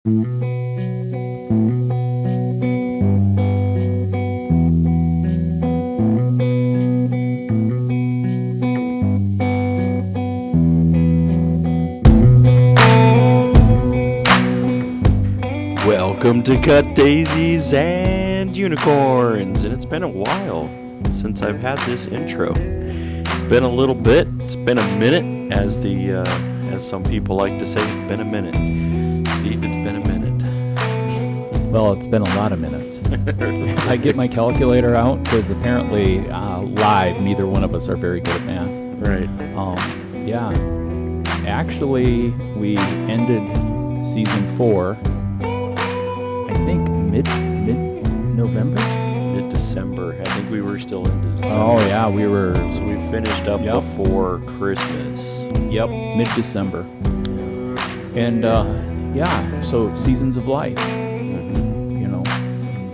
Welcome to Cut Daisies and Unicorns, and it's been a while since I've had this intro. It's been a little bit. It's been a minute, as some people like to say. It's been a minute. Steve, it's been a minute. Well, it's been a lot of minutes. I get my calculator out because apparently live, neither one of us are very good at math. Right. Yeah. Actually, we ended season 4. I think mid-November? Mid-December. I think we were still into December. Oh, yeah, we were. So we finished up before Christmas. Yep, mid-December. And, yeah, so seasons of life. You know,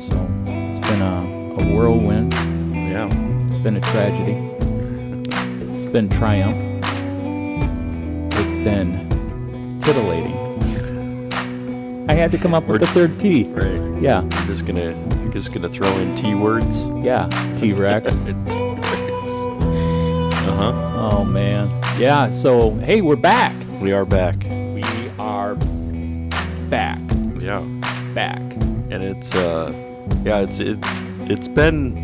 so it's been a whirlwind. Yeah. It's been a tragedy. It's been triumph. It's been titillating. I had to come up with the third T. Right. Yeah. I'm just gonna throw in T words. Yeah. T-Rex. T-Rex. Oh man. Yeah. So hey, we're back. We are back. We are back. Yeah. Back. And it's been,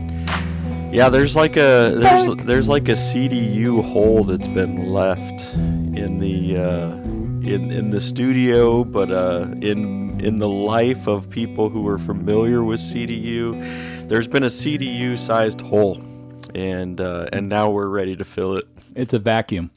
yeah, there's like a CDU hole that's been left in the studio, but in the life of people who are familiar with CDU, there's been a CDU sized hole, and now we're ready to fill it. It's a vacuum.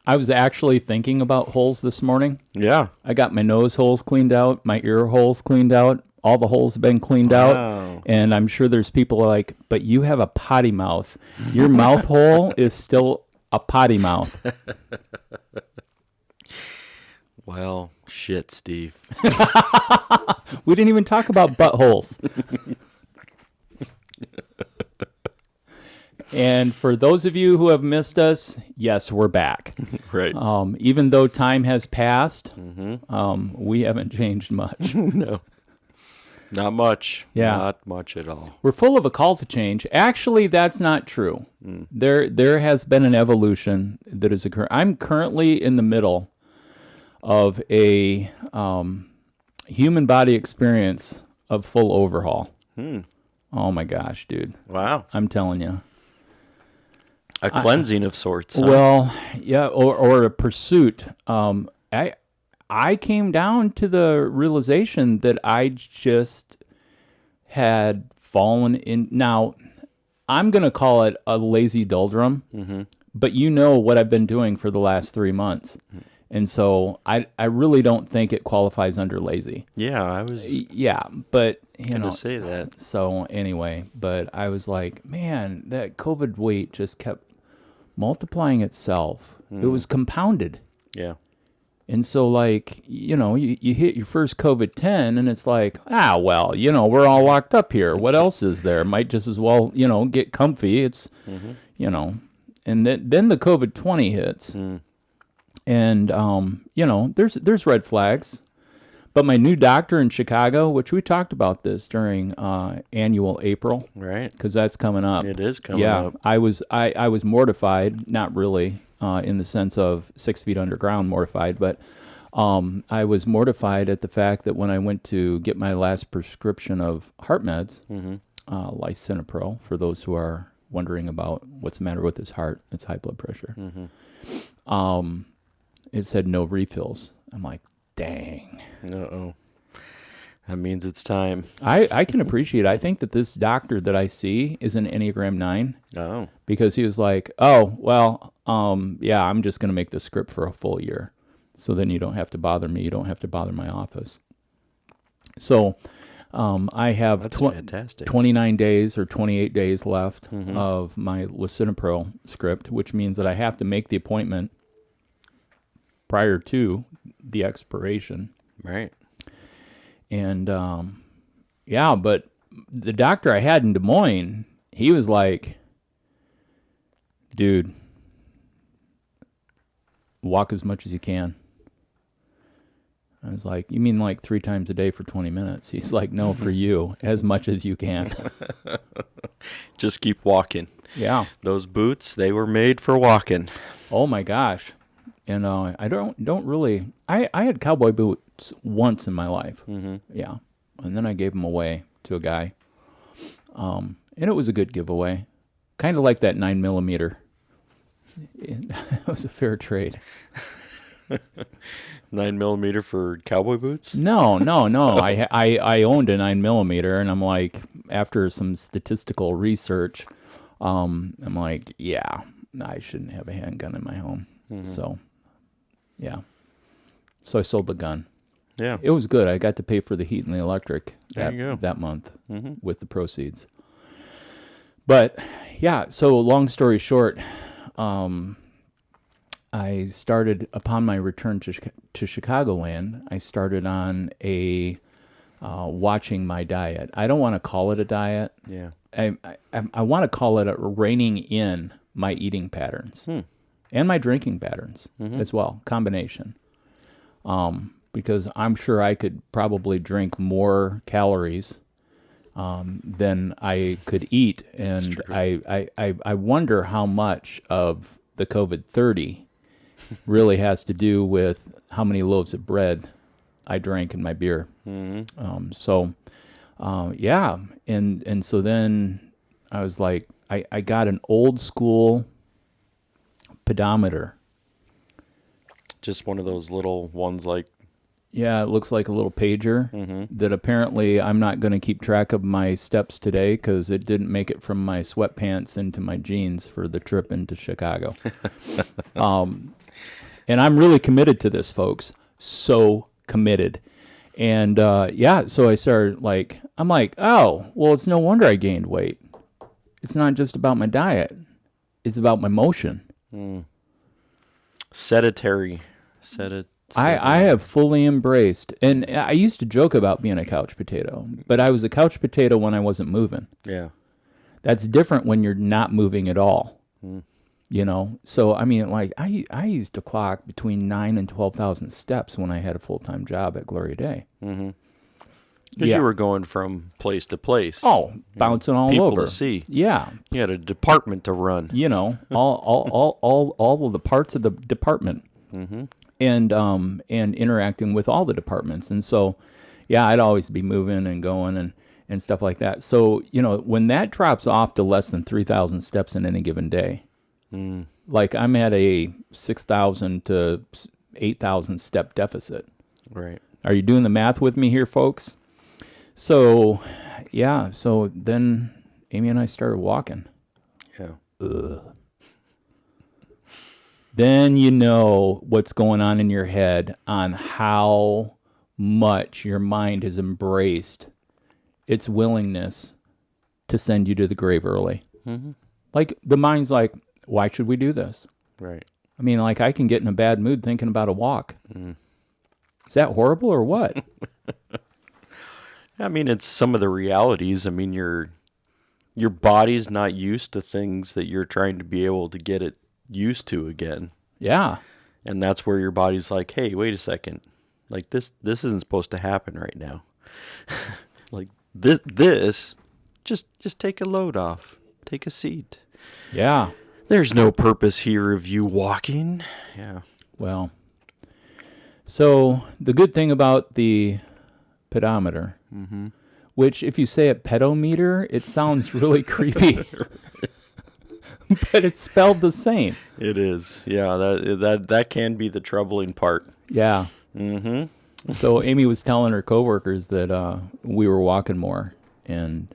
I was actually thinking about holes this morning. Yeah. I got my nose holes cleaned out, my ear holes cleaned out. All the holes have been cleaned out. And I'm sure there's people like, but you have a potty mouth. Your mouth hole is still a potty mouth. Well, shit, Steve. We didn't even talk about buttholes. And for those of you who have missed us, yes, we're back. Right. Even though time has passed, we haven't changed much. No. Not much. Yeah. Not much at all. We're full of a call to change. Actually, that's not true. There has been an evolution that has occurred. I'm currently in the middle of a human body experience of full overhaul. Oh my gosh, dude. Wow. I'm telling you. A cleansing of sorts. Huh? Well, yeah, or a pursuit. I came down to the realization that I just had fallen in. Now, I'm going to call it a lazy doldrum, but you know what I've been doing for the last 3 months. And so I really don't think it qualifies under lazy. Yeah, I was. Yeah, but you know, say that. So anyway, but I was like, man, that COVID weight just kept multiplying itself. It was compounded. Yeah. And so, like, you know, you hit your first COVID-10, and it's like, well, you know, we're all locked up here. What else is there? Might just as well, you know, get comfy. It's, you know, and then the COVID-20 hits. And, you know, there's red flags. But my new doctor in Chicago, which we talked about this during annual April. Right. Because that's coming up. It is coming up. I was mortified, not really. In the sense of 6 feet underground mortified, but I was mortified at the fact that when I went to get my last prescription of heart meds, lisinopril, for those who are wondering about what's the matter with his heart, it's high blood pressure. It said no refills. I'm like, dang. Uh-oh. That means it's time. I can appreciate it. I think that this doctor that I see is an Enneagram 9. Oh. Because he was like, oh, well, yeah, I'm just going to make the script for a full year. So then you don't have to bother me. You don't have to bother my office. So I have 29 days or 28 days left of my lisinopril script, which means that I have to make the appointment prior to the expiration. Right. And, yeah, but the doctor I had in Des Moines, he was like, dude, walk as much as you can. I was like, you mean like 3 times a day for 20 minutes? He's like, no, for you, as much as you can. Just keep walking. Yeah. Those boots, they were made for walking. Oh my gosh. And I don't really, I had cowboy boots once in my life. Mm-hmm. Yeah. And then I gave them away to a guy. And it was a good giveaway. Kind of like that 9mm. It was a fair trade. 9mm for cowboy boots? No. I owned a 9mm, and I'm like, after some statistical research, I'm like, yeah, I shouldn't have a handgun in my home. Mm-hmm. So, yeah. So I sold the gun. Yeah. It was good. I got to pay for the heat and the electric There you go. that month Mm-hmm. with the proceeds. But, yeah, so long story short, I started, upon my return to Chicagoland, I started on a watching my diet. I don't want to call it a diet. Yeah. I want to call it a reining in my eating patterns and my drinking patterns as well, combination. Because I'm sure I could probably drink more calories than I could eat. And I wonder how much of the COVID-30 really has to do with how many loaves of bread I drank in my beer. Mm-hmm. Yeah. And so then I was like, I got an old school pedometer. Just one of those little ones like... Yeah, it looks like a little pager that apparently I'm not going to keep track of my steps today because it didn't make it from my sweatpants into my jeans for the trip into Chicago. And I'm really committed to this, folks. So committed. And yeah, so I started I'm like, oh, well, it's no wonder I gained weight. It's not just about my diet. It's about my motion. Sedentary. I have fully embraced, and I used to joke about being a couch potato, but I was a couch potato when I wasn't moving. Yeah. That's different when you're not moving at all. You know? So, I mean, like, I used to clock between 9,000 and 12,000 steps when I had a full-time job at Gloria Day. Mm-hmm. Because you were going from place to place. Oh, bouncing all people over. People to see. Yeah. You had a department to run. You know, all of the parts of the department. And interacting with all the departments. And so, yeah, I'd always be moving and going and stuff like that. So, you know, when that drops off to less than 3,000 steps in any given day, like I'm at a 6,000 to 8,000 step deficit. Right. Are you doing the math with me here, folks? So, yeah, so then Amy and I started walking. Yeah. Ugh. Then you know what's going on in your head on how much your mind has embraced its willingness to send you to the grave early. Like, the mind's like, why should we do this? Right. I mean, like, I can get in a bad mood thinking about a walk. Is that horrible or what? I mean, it's some of the realities. I mean, your body's not used to things that you're trying to be able to get it used to again. Yeah. And that's where your body's like, hey, wait a second. Like, this isn't supposed to happen right now. Like, this just take a load off. Take a seat. Yeah. There's no purpose here of you walking. Yeah. Well, so the good thing about the pedometer, which if you say it pedometer, it sounds really creepy. But it's spelled the same. It is. Yeah, that can be the troubling part. Yeah. So Amy was telling her coworkers that we were walking more, and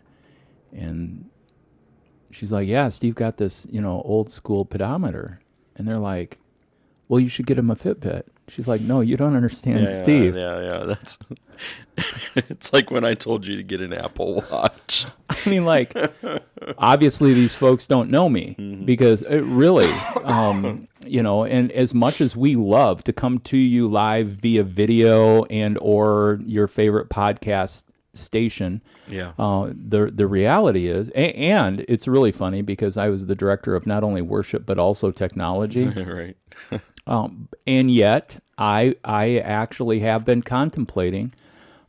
she's like, "Yeah, Steve got this, old school pedometer," and they're like, "Well, you should get him a Fitbit." She's like, "No, you don't understand, Steve." Yeah. That's. It's like when I told you to get an Apple Watch. I mean, like, obviously these folks don't know me because it really, and as much as we love to come to you live via video and or your favorite podcast station, the reality is, and it's really funny because I was the director of not only worship but also technology. Right. And yet, I actually have been contemplating.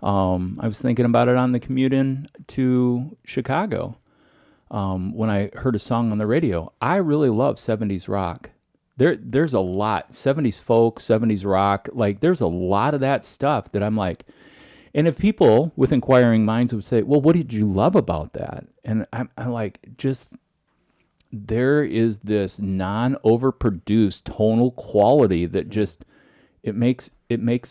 I was thinking about it on the commute in to Chicago. When I heard a song on the radio, I really love 70s rock. There's a lot 70s folk, 70s rock. Like there's a lot of that stuff that I'm like, and if people with inquiring minds would say, well, what did you love about that? And I'm like, just there is this non-overproduced tonal quality that just it makes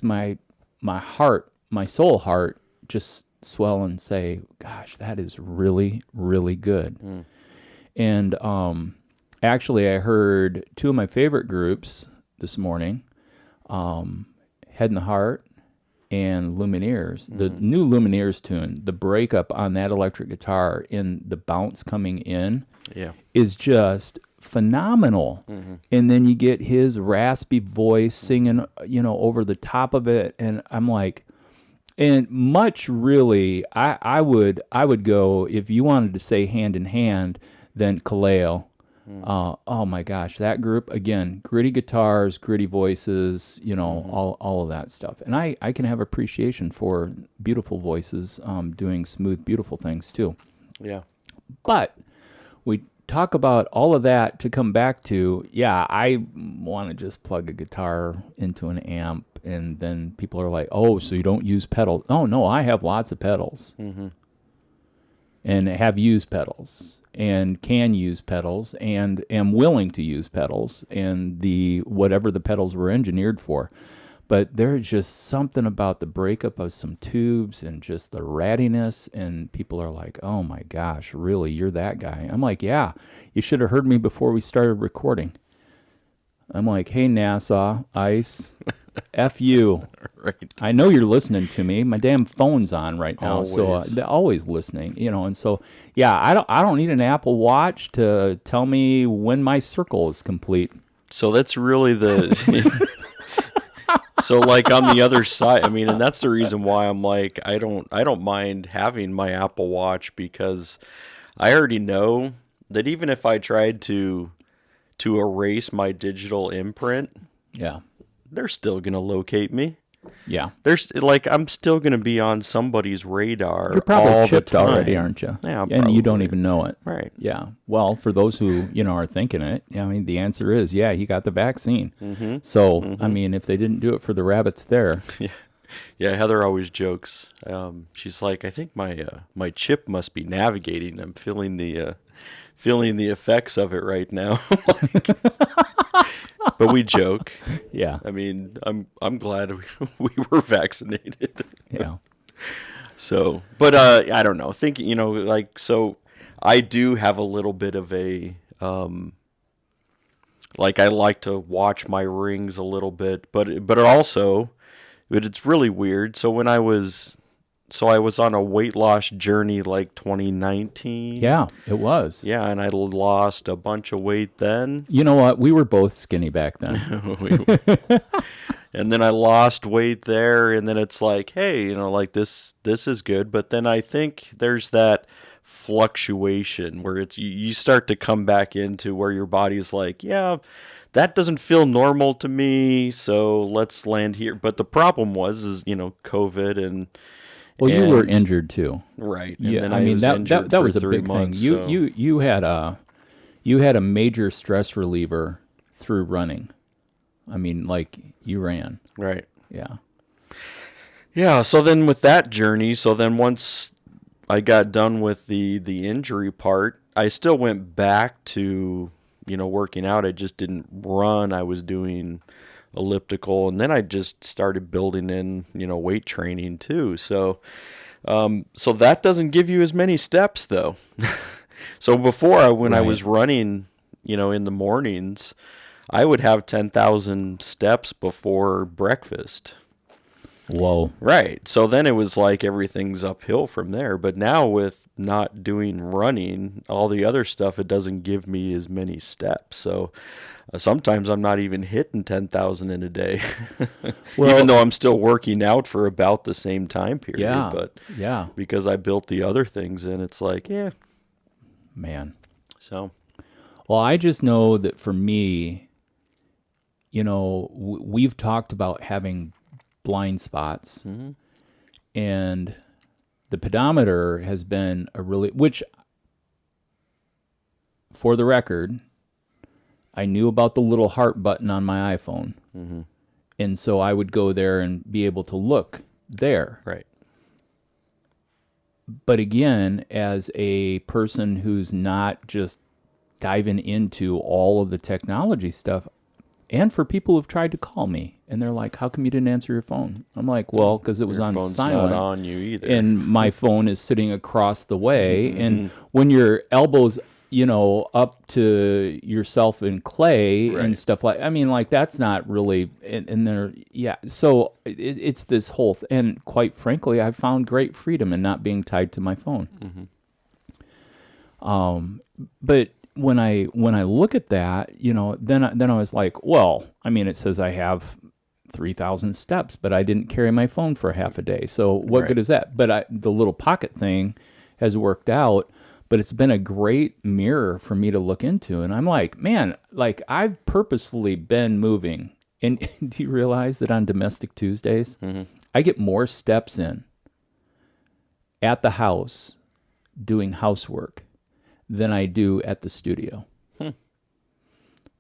my heart, my soul heart, just swell and say, gosh, that is really, really good. And actually, I heard two of my favorite groups this morning, Head and the Heart and Lumineers. The new Lumineers tune, the breakup on that electric guitar in the bounce coming in is just phenomenal. And then you get his raspy voice singing, over the top of it. And I'm like, and much really, I would go, if you wanted to say hand in hand, then Kaleo. Oh my gosh, that group again, gritty guitars, gritty voices, all of that stuff. And I can have appreciation for beautiful voices doing smooth, beautiful things too. Yeah. But we talk about all of that to come back to, I want to just plug a guitar into an amp, and then people are like, oh, so you don't use pedals. Oh no, I have lots of pedals and have used pedals and can use pedals and am willing to use pedals and whatever the pedals were engineered for. But there's just something about the breakup of some tubes and just the rattiness, and people are like, oh my gosh, really, you're that guy? I'm like, yeah, you should have heard me before we started recording. I'm like, hey, NASA, ICE, F you. Right. I know you're listening to me. My damn phone's on right now, Always. so they're always listening, And so, I don't need an Apple Watch to tell me when my circle is complete. So that's really the. So like on the other side, and that's the reason why I'm like, I don't mind having my Apple Watch, because I already know that even if I tried to erase my digital imprint, they're still going to locate me. Yeah. There's like, I'm still going to be on somebody's radar. You're probably all chipped the time already, aren't you? Yeah, and you don't even know it. Right. Yeah. Well, for those who, are thinking it, the answer is, he got the vaccine. So, if they didn't do it for the rabbits there. Yeah, Heather always jokes. She's like, I think my chip must be navigating. I'm feeling the effects of it right now. But we joke. Yeah. I'm glad we were vaccinated. Yeah. So, but I don't know. Thinking, so I do have a little bit of a like I like to watch my rings a little bit, but it's really weird. So I was on a weight loss journey like 2019. Yeah, it was. Yeah, and I lost a bunch of weight then. You know what? We were both skinny back then. And then I lost weight there, and then it's like, hey, like this is good. But then I think there's that fluctuation where it's you start to come back into where your body's like, yeah, that doesn't feel normal to me, so let's land here. But the problem is COVID and. Well, you were injured too, right? And yeah, then I was injured that for was a 3 big months, thing. so. You had a major stress reliever through running. Like you ran, Right. Yeah. Yeah. So then with that journey, once I got done with the injury part, I still went back to working out. I just didn't run. I was doing elliptical, and then I just started building in weight training too. So that doesn't give you as many steps though. So before when I was running in the mornings, I would have 10,000 steps before breakfast. Whoa. Right. So then it was like everything's uphill from there. But now with not doing running, all the other stuff, it doesn't give me as many steps. So sometimes I'm not even hitting 10,000 in a day, even though I'm still working out for about the same time period. Yeah. But yeah, because I built the other things in, it's like, man. So. Well, I just know that for me, we've talked about having blind spots, and the pedometer has been which, for the record, I knew about the little heart button on my iPhone. And so I would go there and be able to look there. Right. But again, as a person who's not just diving into all of the technology stuff, and for people who've tried to call me, and they're like, how come you didn't answer your phone? I'm like, well, because it was Your on phone's silent. not on you either. And my phone is sitting across the way. And when your elbows, up to yourself in clay and stuff like that's not really in there. Yeah. So it's this whole, and quite frankly, I've found great freedom in not being tied to my phone. But when I look at that, then I was like, well, it says I have 3,000 steps, but I didn't carry my phone for half a day. So what good is that? But the little pocket thing has worked out, but it's been a great mirror for me to look into. And I'm like, man, I've purposefully been moving. And do you realize that on Domestic Tuesdays, I get more steps in at the house doing housework than I do at the studio.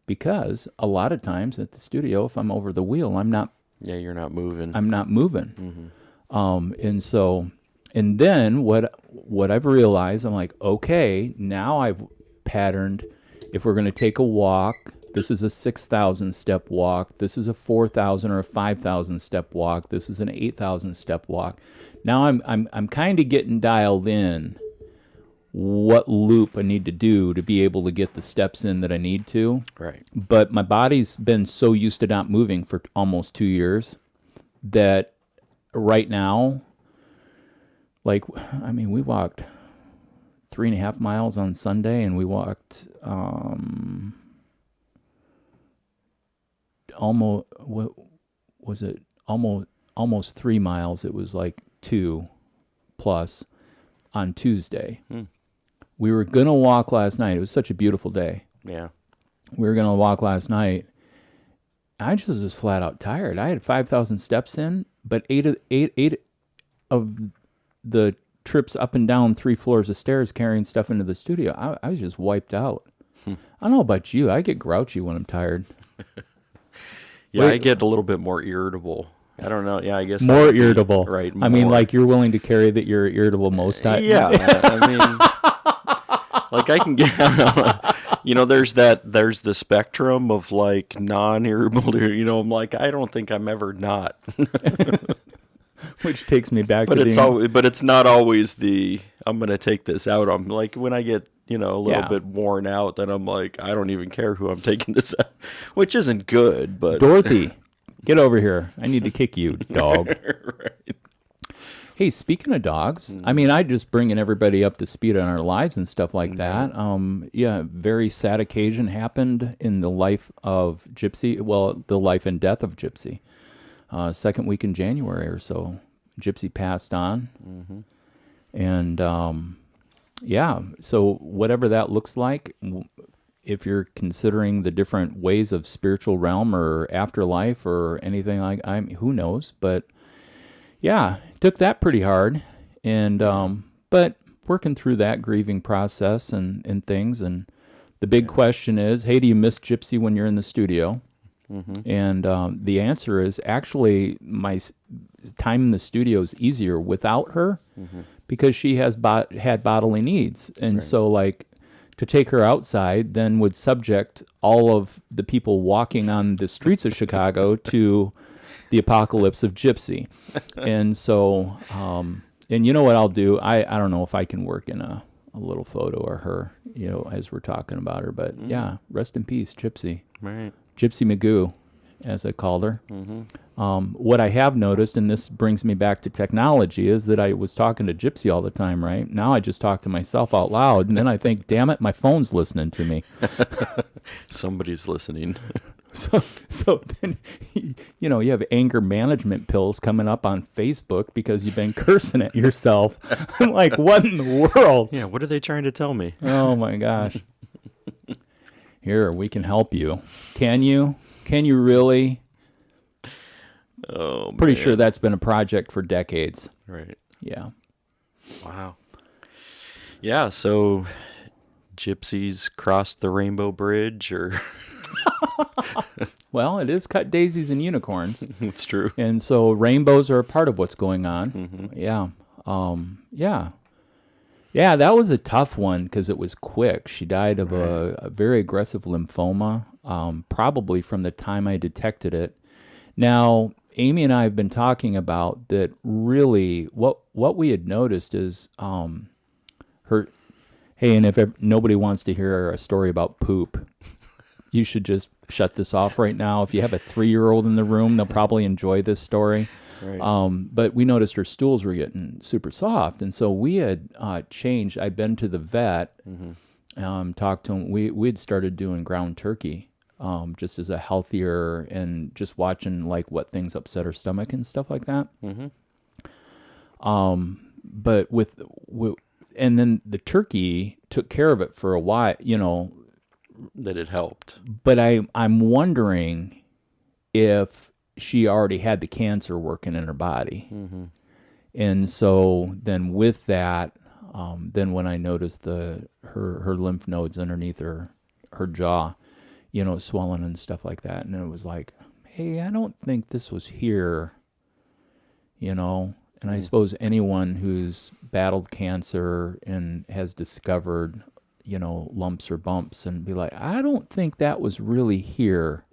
Because a lot of times at the studio, if I'm over the wheel, I'm not. Yeah, you're not moving. I'm not moving. And then what I've realized, I'm like, okay, now I've patterned. If we're going to take a walk, this is a 6,000 step walk. This is a 4,000 or a 5,000 step walk. This is an 8,000 step walk. Now I'm kind of getting dialed in what loop I need to do to be able to get the steps in that I need to. Right. But my body's been so used to not moving for almost 2 years that right now, we walked 3.5 miles on Sunday, and we walked almost 3 miles. It was like 2 plus on Tuesday. We were going to walk last night. It was such a beautiful day. Yeah. We were going to walk last night. I just was flat out tired. I had 5,000 steps in, but eight of the trips up and down 3 floors of stairs carrying stuff into the studio, I was just wiped out. I don't know about you. I get grouchy when I'm tired. Yeah, I get a little bit more irritable. I don't know. Yeah, I guess more irritable. Right. More. I mean, you're willing to carry that you're irritable most times. Yeah. I can get, there's the spectrum of non-irritable to, I'm like, I don't think I'm ever not. Which takes me back but to but it's not always I'm going to take this out. I'm like, when I get, a little bit worn out, then I'm like, I don't even care who I'm taking this out, which isn't good, but. Dorothy, get over here. I need to kick you, dog. Right. Hey, speaking of dogs, I just bringing everybody up to speed on our lives and stuff like that. Very sad occasion happened in the life of Gypsy. Well, the life and death of Gypsy. Second week in January or so, Gypsy passed on. And, so whatever that looks like, if you're considering the different ways of spiritual realm or afterlife or anything who knows, but yeah, took that pretty hard, and but working through that grieving process and things, and the big question is, hey, do you miss Gypsy when you're in the studio? And the answer is actually my time in the studio is easier without her because she has had bodily needs, and so to take her outside then would subject all of the people walking on the streets of Chicago to the apocalypse of Gypsy. And so, and you know what I'll do? I don't know if I can work in a little photo of her, as we're talking about her, but yeah, rest in peace, Gypsy. Right. Gypsy Magoo, as I called her. What I have noticed, and this brings me back to technology, is that I was talking to Gypsy all the time, right? Now I just talk to myself out loud, and then I think, damn it, my phone's listening to me. Somebody's listening. So then, you have anger management pills coming up on Facebook because you've been cursing at yourself. I'm like, what in the world? Yeah, what are they trying to tell me? Oh, my gosh. Here, we can help you. Can you? Can you really? Oh, Pretty man. sure that's been a project for decades. Right. Yeah. Wow. Yeah, so gypsies crossed the Rainbow Bridge, or Well, it is cut daisies and unicorns. it's true. And so rainbows are a part of what's going on. Mm-hmm. Yeah. Yeah. Yeah, that was a tough one because it was quick. She died of a very aggressive lymphoma, probably from the time I detected it. Now, Amy and I have been talking about that really what we had noticed is her. Hey, and if nobody wants to hear a story about poop, you should just shut this off right now. If you have a 3-year-old in the room, they'll probably enjoy this story. Right. But we noticed her stools were getting super soft, and so we had changed. I'd been to the vet, talked to him. We had started doing ground turkey, just as a healthier, and just watching like what things upset her stomach and stuff like that. Mm-hmm. But and then the turkey took care of it for a while, That it helped. But I'm wondering if she already had the cancer working in her body. Mm-hmm. And so then with that, then when I noticed her lymph nodes underneath her jaw, swelling and stuff like that, and it was like, hey, I don't think this was here, And I suppose anyone who's battled cancer and has discovered, lumps or bumps and be like, I don't think that was really here.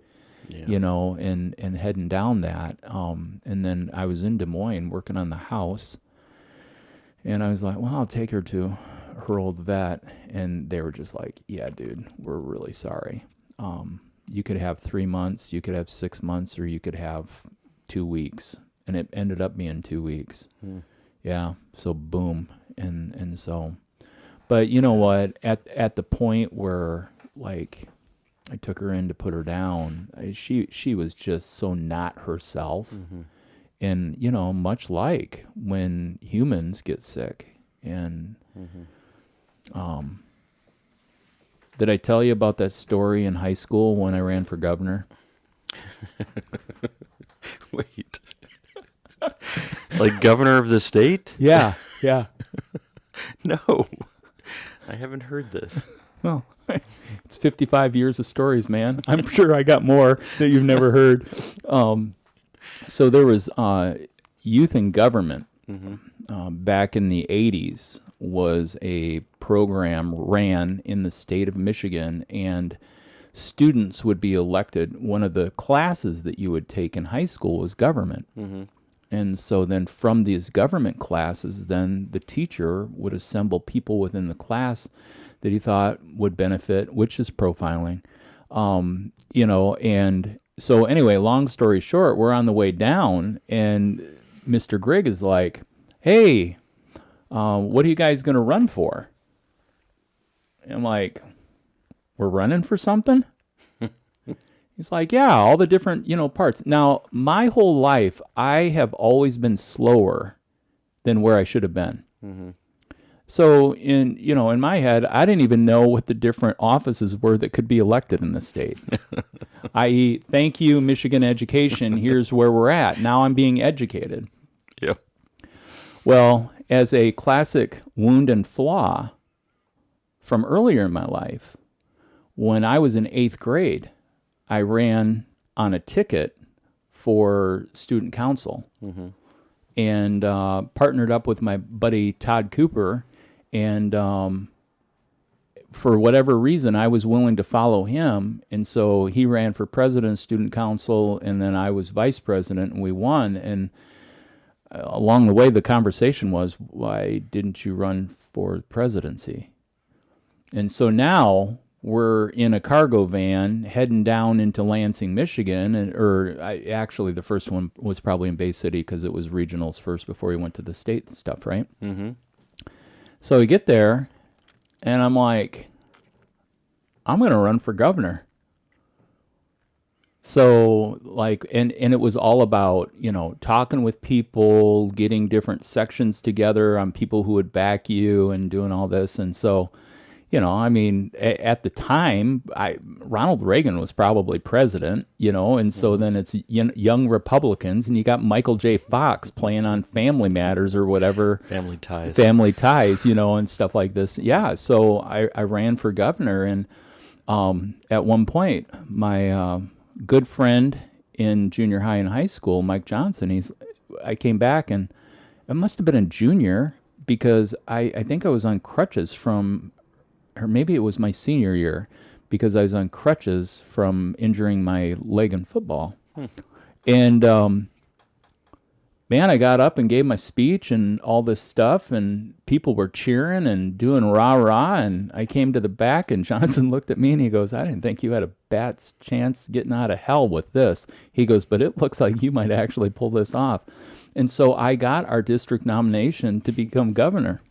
Yeah. And heading down that. And then I was in Des Moines working on the house, and I was like, well, I'll take her to her old vet. And they were just like, yeah, dude, we're really sorry. You could have 3 months, you could have 6 months, or you could have 2 weeks. And it ended up being 2 weeks. Yeah. So boom. And so, but you know what, at the point where like, I took her in to put her down. She was just so not herself. Mm-hmm. And, much like when humans get sick. And did I tell you about that story in high school when I ran for governor? Wait. Like governor of the state? Yeah. No. I haven't heard this. Well, it's 55 years of stories, man. I'm sure I got more that you've never heard. So there was youth in government back in the 80s was a program ran in the state of Michigan, and students would be elected. One of the classes that you would take in high school was government. Mm-hmm. And so then from these government classes, then the teacher would assemble people within the class that he thought would benefit, which is profiling, and so anyway, long story short, we're on the way down, and Mr. Grigg is like, hey, what are you guys going to run for? And I'm like, we're running for something? He's like, yeah, all the different, parts. Now, my whole life, I have always been slower than where I should have been. Mm-hmm. So in my head, I didn't even know what the different offices were that could be elected in the state. I.e., thank you, Michigan education. Here's where we're at. Now I'm being educated. Yep. Well, as a classic wound and flaw from earlier in my life, when I was in 8th grade, I ran on a ticket for student council and partnered up with my buddy Todd Cooper. And for whatever reason, I was willing to follow him. And so he ran for president of student council, and then I was vice president, and we won. And along the way, the conversation was, why didn't you run for presidency? And so now we're in a cargo van heading down into Lansing, Michigan. Actually, the first one was probably in Bay City because it was regionals first before we went to the state stuff, right? Mm-hmm. So we get there, and I'm like, I'm going to run for governor. So, like, and it was all about, talking with people, getting different sections together on people who would back you and doing all this. And so, I mean, at the time, Ronald Reagan was probably president, and so then it's young Republicans, and you got Michael J. Fox playing on Family Matters or whatever. Family Ties. Family Ties, and stuff like this. Yeah, so I ran for governor, and at one point, my good friend in junior high and high school, Mike Johnson, I came back, and it must have been a junior, because I think I was on crutches or maybe it was my senior year, because I was on crutches from injuring my leg in football. And, man, I got up and gave my speech and all this stuff, and people were cheering and doing rah-rah, and I came to the back, and Johnson looked at me, and he goes, I didn't think you had a bat's chance getting out of hell with this. He goes, but it looks like you might actually pull this off. And so I got our district nomination to become governor.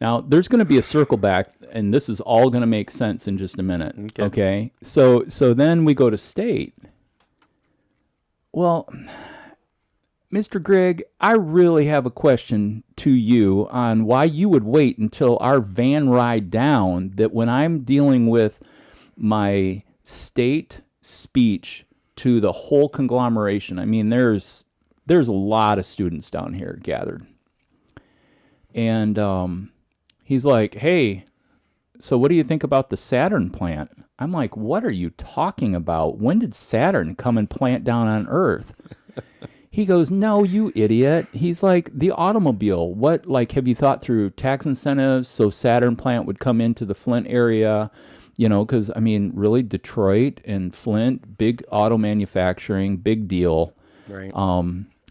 Now, there's going to be a circle back, and this is all going to make sense in just a minute. Okay? So then we go to state. Well, Mr. Grigg, I really have a question to you on why you would wait until our van ride down, that when I'm dealing with my state speech to the whole conglomeration. I mean, there's a lot of students down here gathered. And he's like, hey, so what do you think about the Saturn plant? I'm like, what are you talking about? When did Saturn come and plant down on Earth? He goes, no, you idiot. He's like, the automobile. What, have you thought through tax incentives so Saturn plant would come into the Flint area? Because, I mean, really, Detroit and Flint, big auto manufacturing, big deal. Right.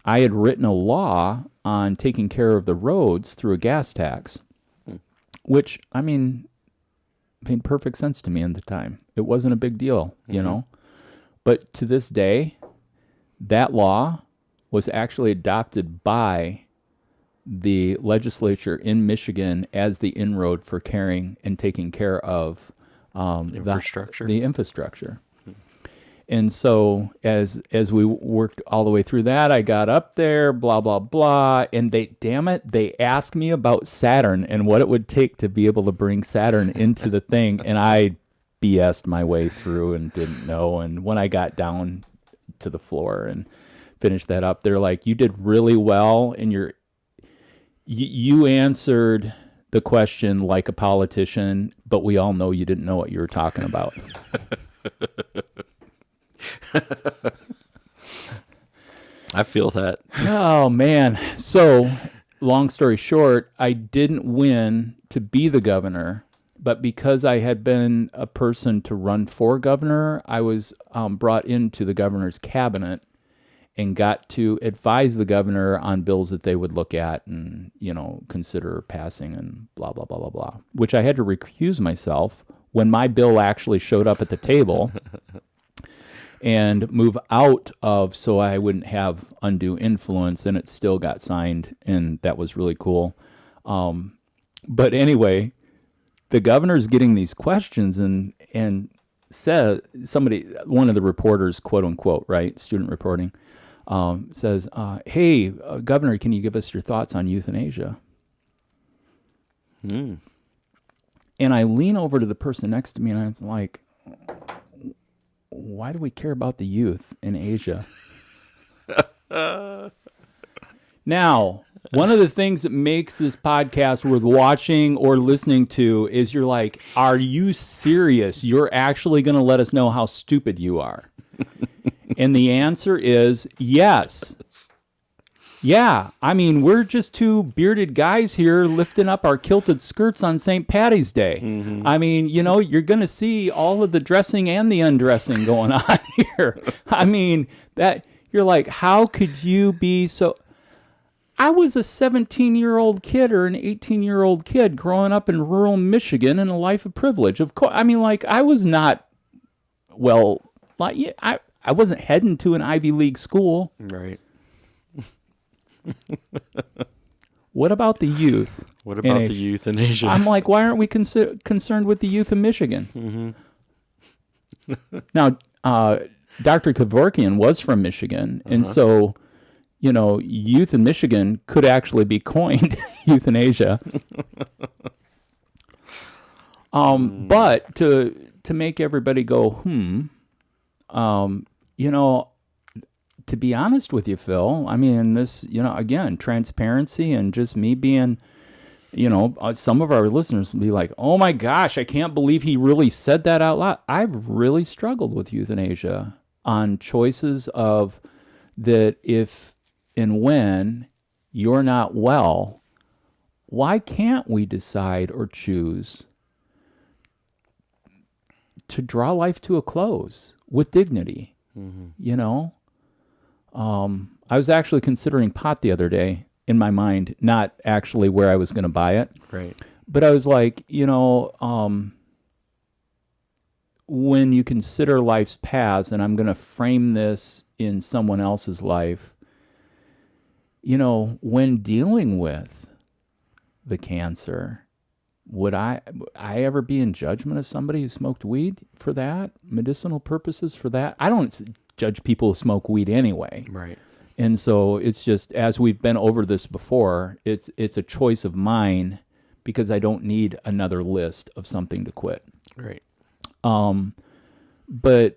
I had written a law on taking care of the roads through a gas tax, which, I mean, made perfect sense to me at the time. It wasn't a big deal, But to this day, that law was actually adopted by the legislature in Michigan as the inroad for carrying and taking care of infrastructure. The infrastructure. And so as we worked all the way through that, I got up there, blah, blah, blah, and they asked me about Saturn and what it would take to be able to bring Saturn into the thing, and I BS'd my way through and didn't know. And when I got down to the floor and finished that up, they're like, you did really well, and you answered the question like a politician, but we all know you didn't know what you were talking about. I feel that. Oh, man. So, long story short, I didn't win to be the governor, but because I had been a person to run for governor, I was brought into the governor's cabinet and got to advise the governor on bills that they would look at and, consider passing and blah, blah, blah, blah, blah, which I had to recuse myself when my bill actually showed up at the table and move out of, so I wouldn't have undue influence, and it still got signed, and that was really cool. But anyway, the governor's getting these questions and says, one of the reporters, quote unquote, right, student reporting, says, hey, Governor, can you give us your thoughts on euthanasia? And I lean over to the person next to me, and I'm like, why do we care about the youth in Asia? Now, one of the things that makes this podcast worth watching or listening to is you're like, are you serious? You're actually going to let us know how stupid you are? And the answer is yes. Yeah, I mean, we're just two bearded guys here lifting up our kilted skirts on St. Patty's Day. Mm-hmm. I mean, you're going to see all of the dressing and the undressing going on here. I mean, that you're like, how could you be so... I was a 17-year-old kid or an 18-year-old kid growing up in rural Michigan in a life of privilege. Of course, I mean, I was not, I wasn't heading to an Ivy League school. Right. What about the youth? What about the youth in Asia? I'm like, why aren't we concerned with the youth in Michigan? Mm-hmm. Now, Dr. Kevorkian was from Michigan, and so, youth in Michigan could actually be coined euthanasia. But to make everybody go, you know, to be honest with you, Phil, I mean, this, you know, again, transparency and just me being, you know, some of our listeners will be like, oh my gosh, I can't believe he really said that out loud. I've really struggled with euthanasia on choices of that if and when you're not well, why can't we decide or choose to draw life to a close with dignity? You know? I was actually considering pot the other day in my mind, not actually where I was going to buy it. Right. But I was like, you know, when you consider life's paths, and I'm going to frame this in someone else's life, you know, when dealing with the cancer, would I ever be in judgment of somebody who smoked weed for that, medicinal purposes for that? I don't judge people who smoke weed anyway. Right. And so it's just, as we've been over this before, it's a choice of mine because I don't need another list of something to quit. Right. But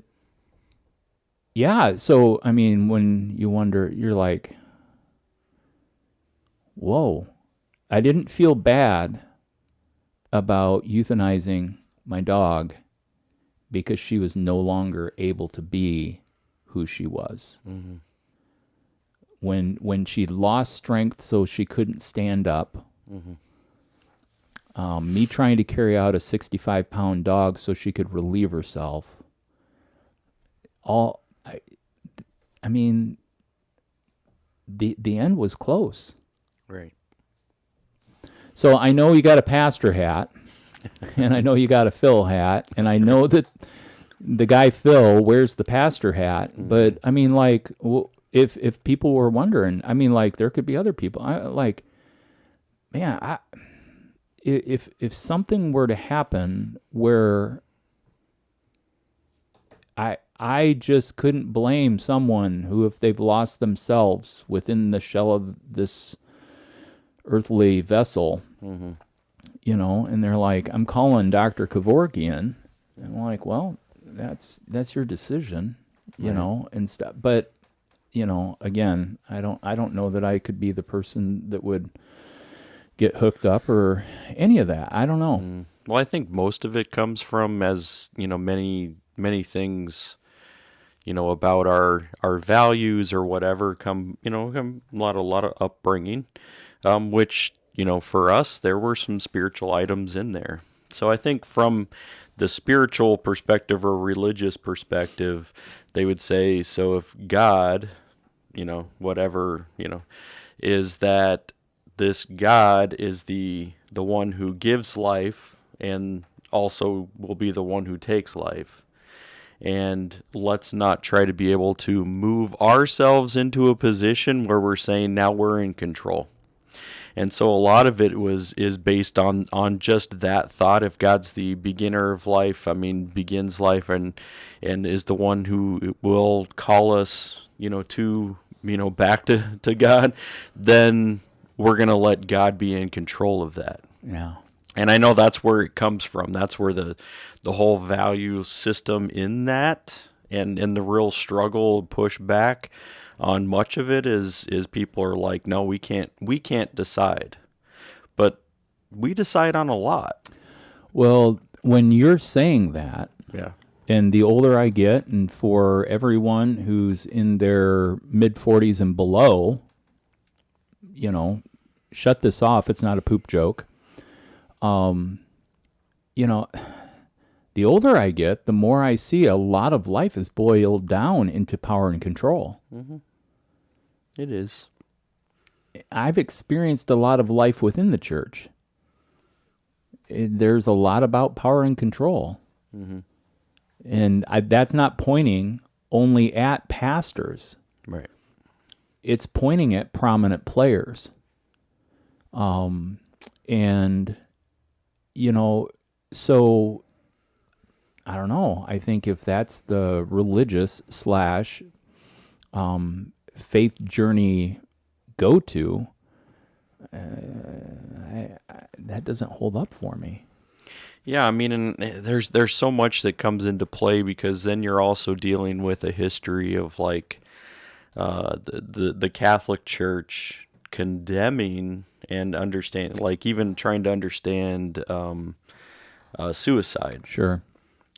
yeah, so I mean, when you wonder, you're like, whoa, I didn't feel bad about euthanizing my dog because she was no longer able to be who she was. When she lost strength so she couldn't stand up, me trying to carry out a 65-pound dog so she could relieve herself, I mean, the end was close. Right. So I know you got a pastor hat, and I know you got a Phil hat, and I know that the guy Phil wears the pastor hat. But I mean, like, if people were wondering, I mean, like, there could be other people. If something were to happen where I just couldn't blame someone who, if they've lost themselves within the shell of this earthly vessel, you know, and they're like, I'm calling Dr. Kevorkian. And I'm like, well, that's your decision, you know, and stuff. But, you know, again, I don't know that I could be the person that would get hooked up or any of that. I don't know. Well, I think most of it comes from, as you know, many things, you know, about our values or whatever come a lot of upbringing, which, you know, for us there were some spiritual items in there. So I think from the spiritual perspective or religious perspective, they would say, so if God, you know, whatever, you know, is that this God is the one who gives life and also will be the one who takes life. And let's not try to be able to move ourselves into a position where we're saying now we're in control. And so a lot of it is based on just that thought. If God's the beginner of life, I mean, begins life and is the one who will call us, you know, to, you know, back to God, then we're going to let God be in control of that. Yeah. And I know that's where it comes from. That's where the whole value system in that and the real struggle, push back on much of it is people are like, no, we can't decide. But we decide on a lot. Well, when you're saying that, Yeah. and the older I get, and for everyone who's in their mid-40s and below, you know, shut this off. It's not a poop joke. You know, the older I get, the more I see a lot of life is boiled down into power and control. It is. I've experienced a lot of life within the church. There's a lot about power and control. And that's not pointing only at pastors. Right. It's pointing at prominent players. And, you know, so I don't know. I think if that's the religious / faith journey go-to, that doesn't hold up for me. Yeah, I mean, and there's so much that comes into play because then you're also dealing with a history of like the Catholic Church condemning and understand, like even trying to understand suicide, Sure.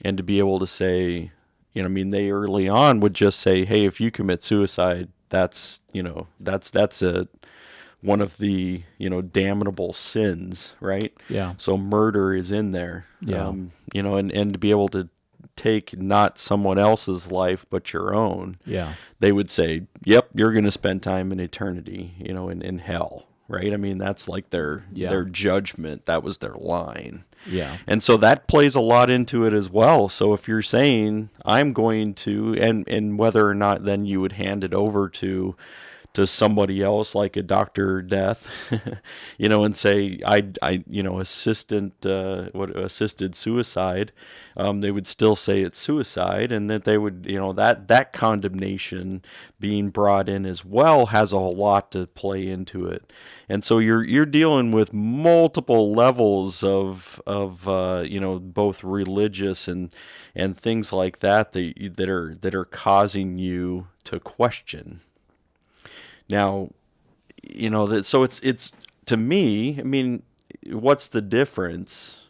and to be able to say, I mean, they early on would just say, hey, if you commit suicide, that's that's a one of the damnable sins, right? Yeah. So murder is in there. Yeah. And to be able to take not someone else's life but your own, Yeah. they would say, yep, you're going to spend time in eternity, in hell, right? I mean, that's like their judgment. That was their line. Yeah. And so that plays a lot into it as well. So if you're saying I'm going to, and whether or not then you would hand it over to somebody else like a Dr. Death, and say assisted suicide, they would still say it's suicide, and that they would, that condemnation being brought in as well has a lot to play into it. And so you're dealing with multiple levels of both religious and things like that that are causing you to question. Now, so it's to me, I mean, what's the difference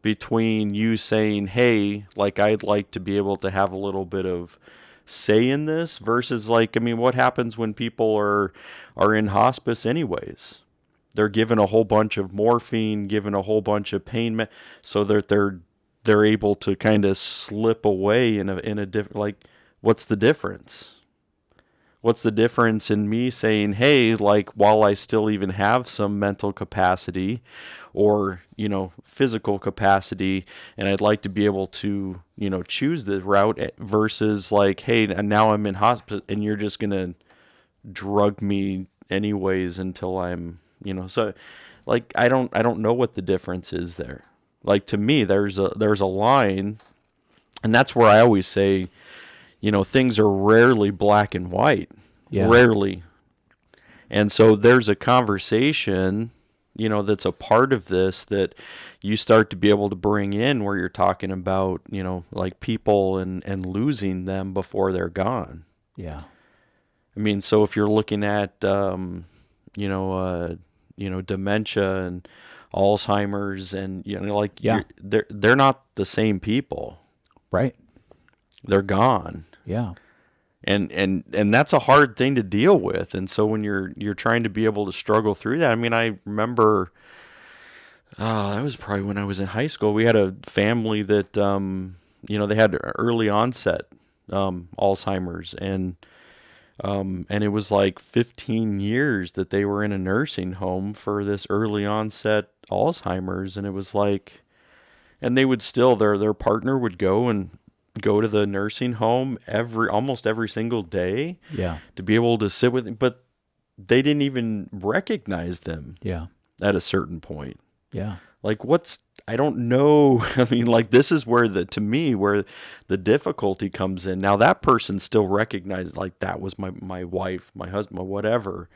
between you saying, hey, like I'd like to be able to have a little bit of say in this versus like, I mean, what happens when people are in hospice anyways? They're given a whole bunch of morphine, given a whole bunch of pain, so that they're able to kind of slip away in a different, like, what's the difference? What's the difference in me saying, hey, like, while I still even have some mental capacity or, physical capacity, and I'd like to be able to, choose the route versus like, hey, and now I'm in hospital and you're just going to drug me anyways until I'm, so like, I don't know what the difference is there. Like, to me, there's a line, and that's where I always say, things are rarely black and white. Yeah. Rarely. And so there's a conversation, that's a part of this that you start to be able to bring in where you're talking about, like people and losing them before they're gone. Yeah. I mean, so if you're looking at, dementia and Alzheimer's and, like, they're not the same people. Right. They're gone. Yeah. And that's a hard thing to deal with. And so when you're trying to be able to struggle through that, I mean, I remember, that was probably when I was in high school. We had a family that, they had early onset Alzheimer's, and it was like 15 years that they were in a nursing home for this early onset Alzheimer's. And it was like, and they would still, their partner would go to the nursing home almost every single day, to be able to sit with them, but they didn't even recognize them at a certain point. Like, I don't know. I mean, like, this is where to me where the difficulty comes in. Now that person still recognized, like, that was my wife, my husband, whatever.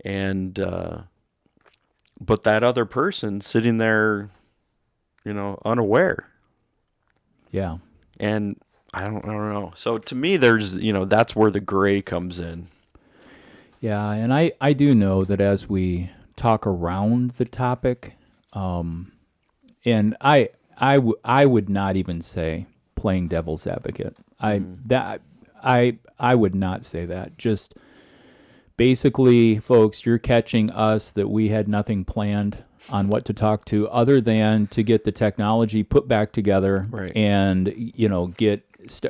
And, but that other person sitting there, unaware. Yeah. And I don't know. So to me, there's, that's where the gray comes in. Yeah. And I do know that as we talk around the topic, and I would not even say playing devil's advocate. I would not say that. Just basically, folks, you're catching us that we had nothing planned on what to talk to other than to get the technology put back together, right, and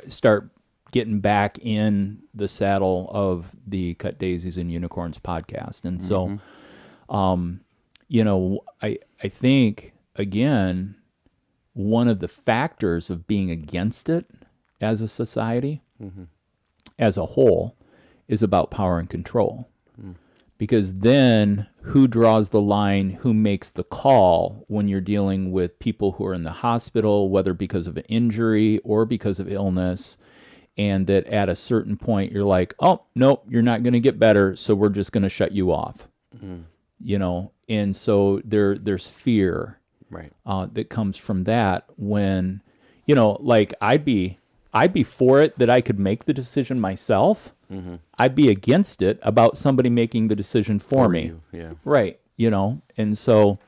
start getting back in the saddle of the Cut Daisies and Unicorns podcast. And so I think, again, one of the factors of being against it as a society, as a whole, is about power and control. Because then who draws the line, who makes the call when you're dealing with people who are in the hospital, whether because of an injury or because of illness, and that at a certain point you're like, oh, nope, you're not going to get better, so we're just going to shut you off. And so there's fear. Right. that comes from that. When, like I'd be for it that I could make the decision myself. Mm-hmm. I'd be against it about somebody making the decision for me. You. Yeah. Right. And so,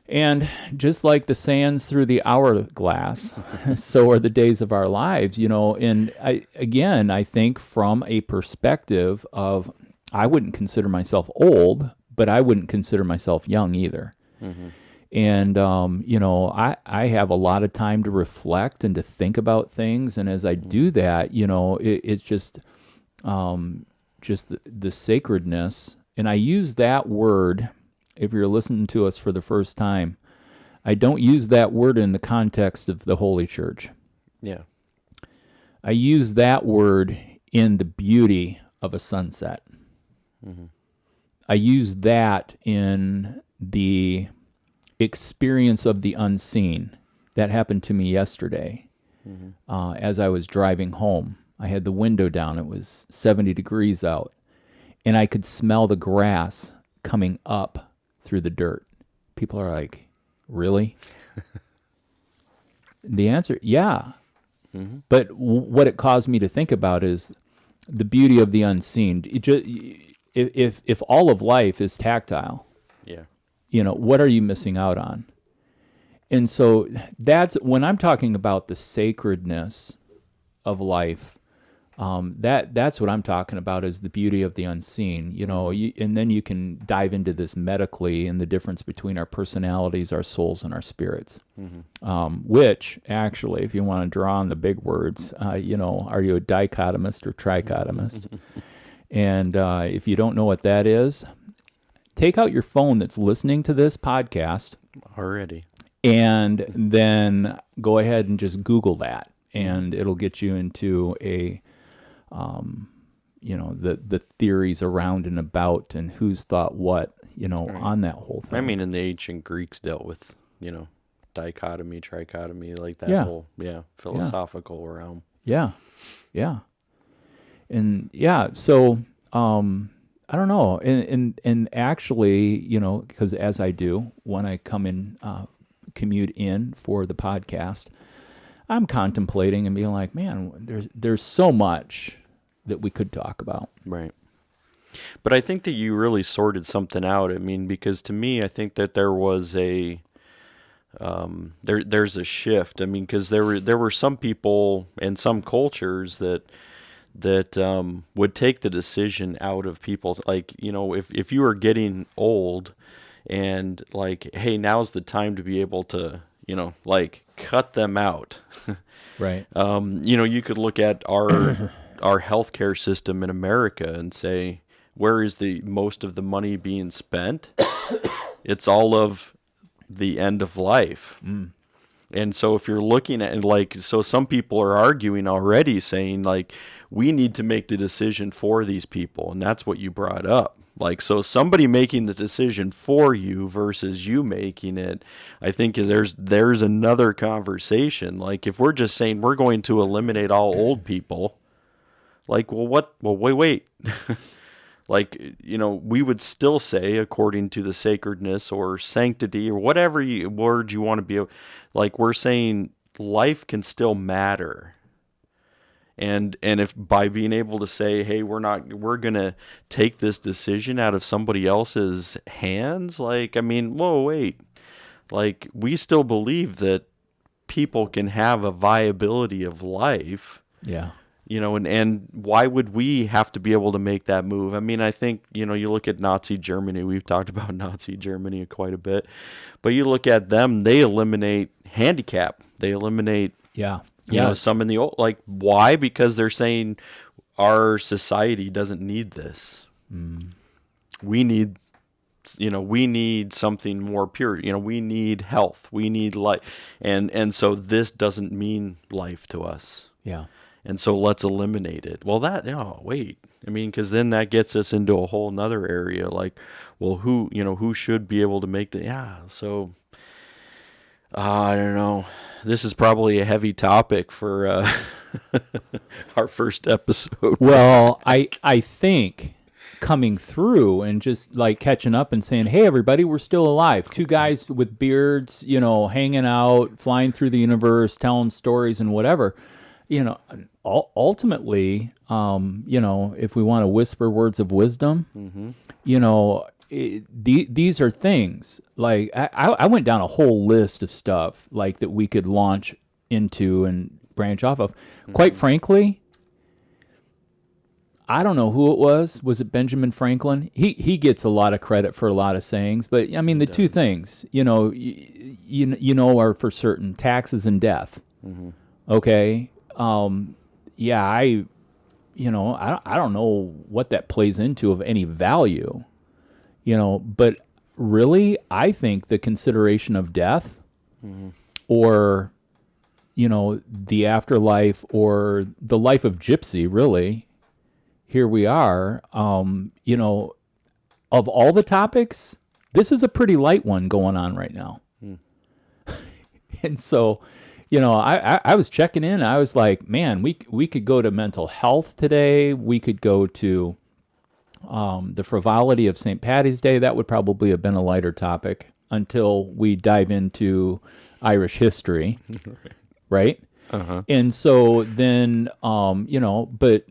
and just like the sands through the hourglass, so are the days of our lives, and I think from a perspective of, I wouldn't consider myself old, but I wouldn't consider myself young either. Mm-hmm. And, I have a lot of time to reflect and to think about things. And as I do that, it's just the sacredness. And I use that word, if you're listening to us for the first time, I don't use that word in the context of the Holy Church. Yeah. I use that word in the beauty of a sunset. Mm-hmm. I use that in the experience of the unseen. That happened to me yesterday. Mm-hmm. As I was driving home. I had the window down. It was 70 degrees out. And I could smell the grass coming up through the dirt. People are like, really? The answer, yeah. Mm-hmm. But what it caused me to think about is the beauty of the unseen. If all of life is tactile, yeah, what are you missing out on? And so that's when I'm talking about the sacredness of life. That's what I'm talking about, is the beauty of the unseen, and then you can dive into this medically and the difference between our personalities, our souls, and our spirits, which actually, if you want to draw on the big words, are you a dichotomist or trichotomist? And if you don't know what that is, take out your phone that's listening to this podcast already, and then go ahead and just Google that, and it'll get you into a the theories around and about and who's thought what, right, on that whole thing. I mean, in the ancient Greeks dealt with, dichotomy, trichotomy, like that whole, philosophical realm. Yeah. Yeah. And so, I don't know. And actually, because as I do, when I come in, commute in for the podcast, I'm contemplating and being like, man, there's so much that we could talk about. Right. But I think that you really sorted something out. I mean, because to me, I think that there was there's a shift. I mean, because there were some people and some cultures that would take the decision out of people. Like, if you were getting old and like, hey, now's the time to be able to, cut them out. Right. You could look at our healthcare system in America and say, where is the most of the money being spent? It's all of the end of life. Mm. And so if you're looking at so some people are arguing already saying like, we need to make the decision for these people. And that's what you brought up. Like, so somebody making the decision for you versus you making it, I think there's another conversation. Like, if we're just saying we're going to eliminate all old people, like, wait. Like, we would still say, according to the sacredness or sanctity or whatever word you want to be, like, we're saying life can still matter. And if by being able to say, hey, we're going to take this decision out of somebody else's hands, like, I mean, whoa, wait. Like, we still believe that people can have a viability of life. Yeah. And why would we have to be able to make that move? I mean, I think, you look at Nazi Germany. We've talked about Nazi Germany quite a bit. But you look at them, they eliminate handicap. They eliminate, some in the old. Like, why? Because they're saying our society doesn't need this. Mm. We need something more pure. We need health. We need life. And so this doesn't mean life to us. Yeah. And so let's eliminate it. Well, wait. I mean, because then that gets us into a whole nother area. Like, well, who should be able to make so I don't know. This is probably a heavy topic for our first episode. Well, I think coming through and just like catching up and saying, "Hey, everybody, we're still alive." Two guys with beards, hanging out, flying through the universe, telling stories and whatever. Ultimately, if we want to whisper words of wisdom, these are things like I went down a whole list of stuff like that we could launch into and branch off of. Quite frankly, I don't know who it was. Was it Benjamin Franklin? He gets a lot of credit for a lot of sayings, but I mean the two things, are for certain: taxes and death. Okay. I don't know what that plays into of any value, but really, I think the consideration of death or, the afterlife or the life of Gypsy, really, here we are, of all the topics, this is a pretty light one going on right now. And so, I was checking in. I was like, man, we could go to mental health today. We could go to the frivolity of St. Paddy's Day. That would probably have been a lighter topic until we dive into Irish history, right? Uh-huh. And so then, but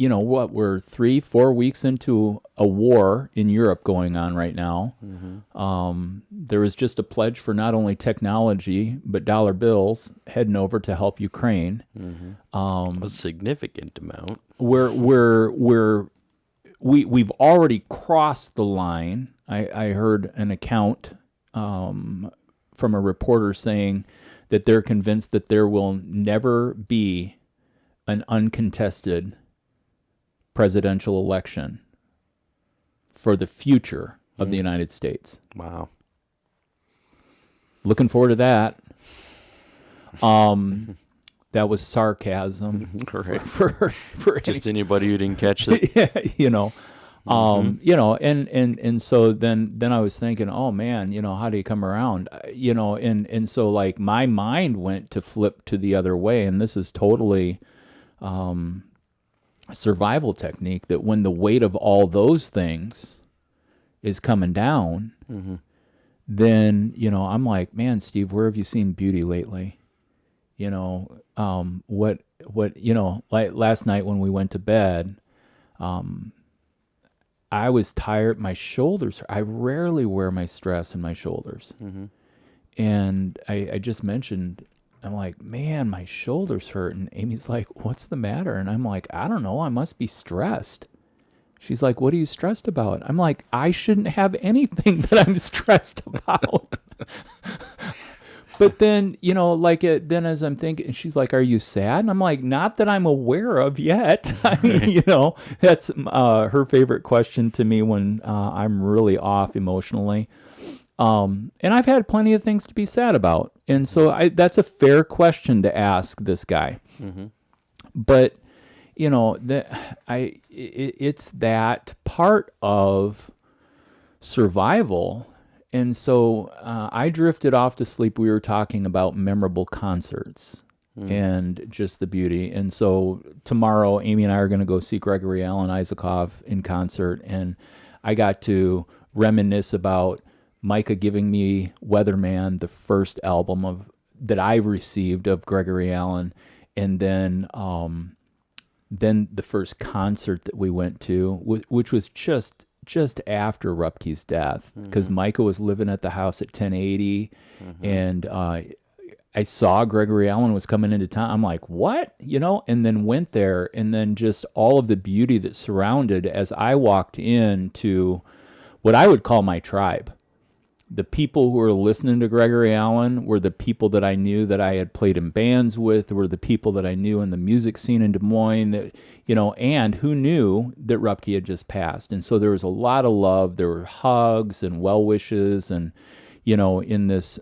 what, we're 3-4 weeks into a war in Europe going on right now. There was just a pledge for not only technology but dollar bills heading over to help Ukraine. A significant amount. We've already crossed the line. I heard an account from a reporter saying that they're convinced that there will never be an uncontested presidential election for the future of the United States. Wow. Looking forward to that. That was sarcasm. Correct. For Just anybody who didn't catch it. And so then I was thinking, oh man, how do you come around? And so like my mind went to flip to the other way, and this is totally survival technique, that when the weight of all those things is coming down, then, I'm like, man, Steve, where have you seen beauty lately? What, like last night when we went to bed, I was tired. My shoulders, I rarely wear my stress in my shoulders. And I just mentioned, I'm like, man, my shoulders hurt. And Amy's like, what's the matter? And I'm like, I don't know. I must be stressed. She's like, what are you stressed about? I'm like, I shouldn't have anything that I'm stressed about. But then, then as I'm thinking, she's like, are you sad? And I'm like, not that I'm aware of yet. I mean, that's her favorite question to me when I'm really off emotionally. And I've had plenty of things to be sad about. And so that's a fair question to ask this guy. But, it's that part of survival. And so I drifted off to sleep. We were talking about memorable concerts and just the beauty. And so tomorrow, Amy and I are going to go see Gregory Alan Isakov in concert. And I got to reminisce about Micah giving me Weatherman, the first album that I received of Gregory Alan, and then the first concert that we went to, which was just after Rupke's death, because Micah was living at the house at 1080, and I saw Gregory Alan was coming into town. I'm like, what? And then went there, and then just all of the beauty that surrounded as I walked into what I would call my tribe. The people who were listening to Gregory Alan were the people that I knew that I had played in bands with, were the people that I knew in the music scene in Des Moines, that, and who knew that Rupke had just passed. And so there was a lot of love. There were hugs and well wishes, and, in this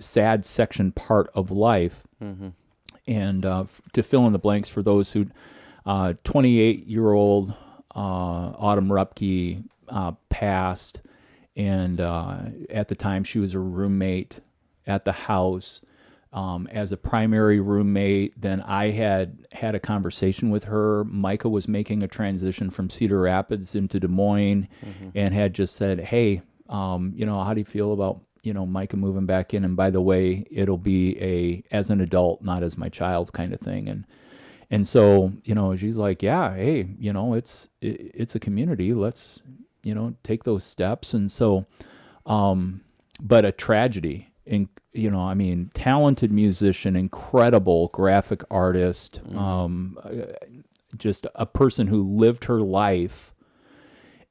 sad section part of life. And to fill in the blanks for those who, 28-year-old Autumn Rupke passed. And at the time, she was a roommate at the house. as a primary roommate. Then I had a conversation with her. Micah was making a transition from Cedar Rapids into Des Moines, and had just said, "Hey, how do you feel about Micah moving back in? And by the way, it'll be as an adult, not as my child kind of thing." And so she's like, "Yeah, hey, it's a community. Let's take those steps." And so, but a tragedy. And talented musician, incredible graphic artist, just a person who lived her life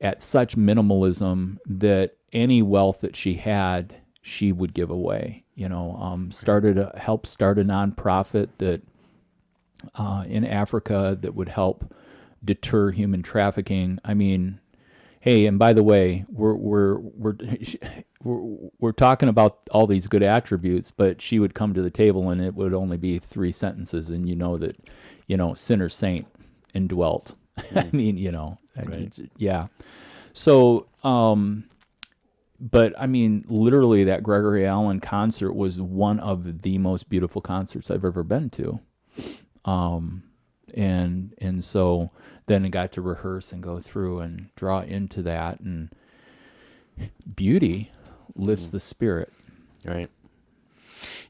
at such minimalism that any wealth that she had, she would give away. Helped start a nonprofit that in Africa that would help deter human trafficking. I mean, hey, and by the way, we're talking about all these good attributes, but she would come to the table and it would only be 3 sentences, and sinner saint indwelt. I mean, Right. yeah. So, but I mean, literally, that Gregory Allen concert was one of the most beautiful concerts I've ever been to. And so then I got to rehearse and go through and draw into that, and beauty lifts the spirit. Right.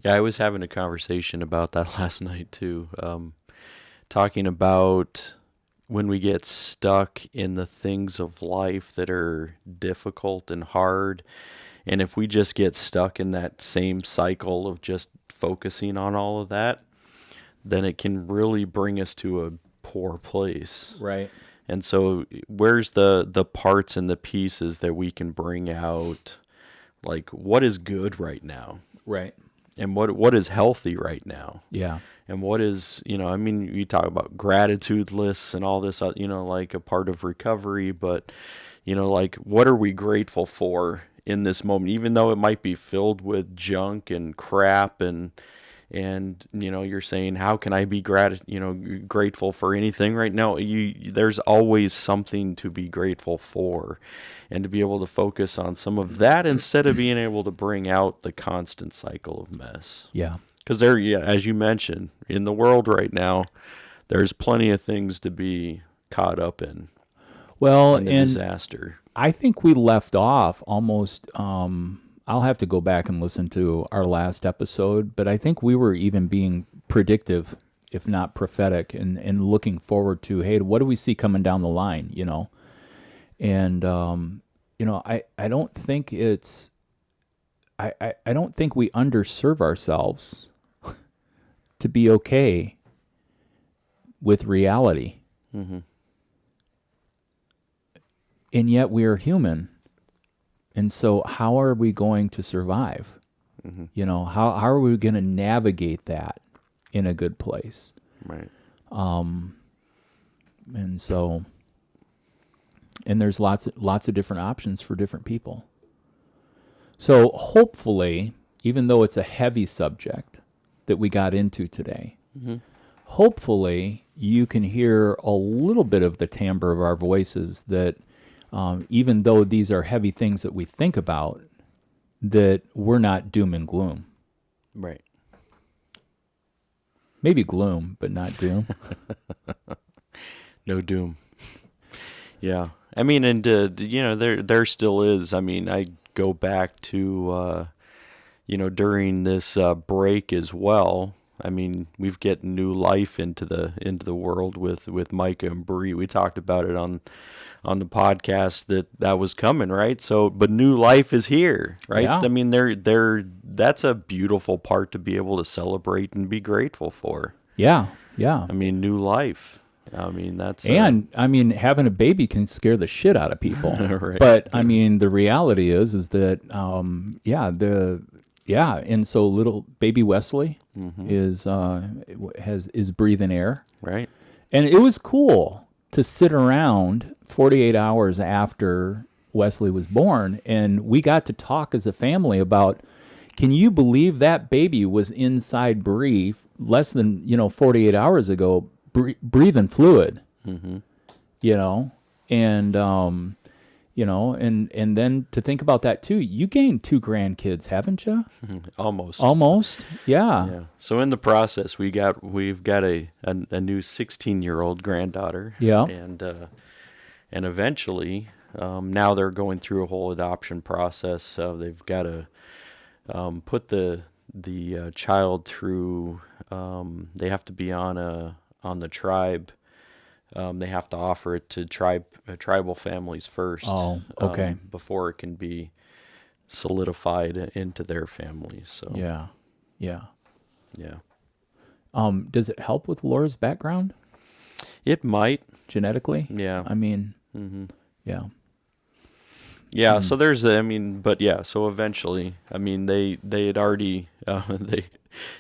Yeah, I was having a conversation about that last night too, talking about when we get stuck in the things of life that are difficult and hard, and if we just get stuck in that same cycle of just focusing on all of that, then it can really bring us to a poor place. Right. And so where's the parts and the pieces that we can bring out, like what is good right now? Right. And what is healthy right now? Yeah. And what is, you talk about gratitude lists and all this, like a part of recovery, but, like what are we grateful for in this moment, even though it might be filled with junk and crap and you're saying, how can I be grateful for anything right now? There's always something to be grateful for, and to be able to focus on some of that instead of being able to bring out the constant cycle of mess. Yeah. Because as you mentioned, in the world right now, there's plenty of things to be caught up in. Well, in the and disaster. I think we left off almost, I'll have to go back and listen to our last episode, but I think we were even being predictive, if not prophetic, and looking forward to, hey, what do we see coming down the line, And, I don't think I don't think we underserve ourselves to be okay with reality. Mm-hmm. And yet we are human. And so how are we going to survive? Mm-hmm. How are we going to navigate that in a good place? Right. And so, and there's lots of different options for different people. So hopefully, even though it's a heavy subject that we got into today, hopefully you can hear a little bit of the timbre of our voices that even though these are heavy things that we think about, that we're not doom and gloom. Right. Maybe gloom, but not doom. No doom. Yeah. I mean, and, there still is. I mean, I go back to, during this break as well. I mean, we've get new life into the world with Micah and Bree. We talked about it on the podcast that was coming, right? So, but new life is here, right? Yeah. I mean, that's a beautiful part to be able to celebrate and be grateful for. Yeah, yeah. I mean, new life. I mean, that's having a baby can scare the shit out of people. Right. But I mean, the reality is that and so little baby Wesley is breathing air. Right. And it was cool to sit around 48 hours after Wesley was born, and we got to talk as a family about, can you believe that baby was inside Bree less than 48 hours ago, breathing fluid, and You know, and then to think about that too, you gained 2 grandkids, haven't you? Almost. Almost, yeah. Yeah. So in the process, we've got a new 16-year-old granddaughter. Yeah. And eventually, now they're going through a whole adoption process. So they've got to put the child through. They have to be on the tribe. They have to offer it to tribal families first. Oh, okay. Before it can be solidified into their family. So Yeah. yeah. Does it help with Laura's background It might. genetically? Yeah. I mean, Mm-hmm. yeah. Yeah. So there's but yeah. So eventually, I mean, they had already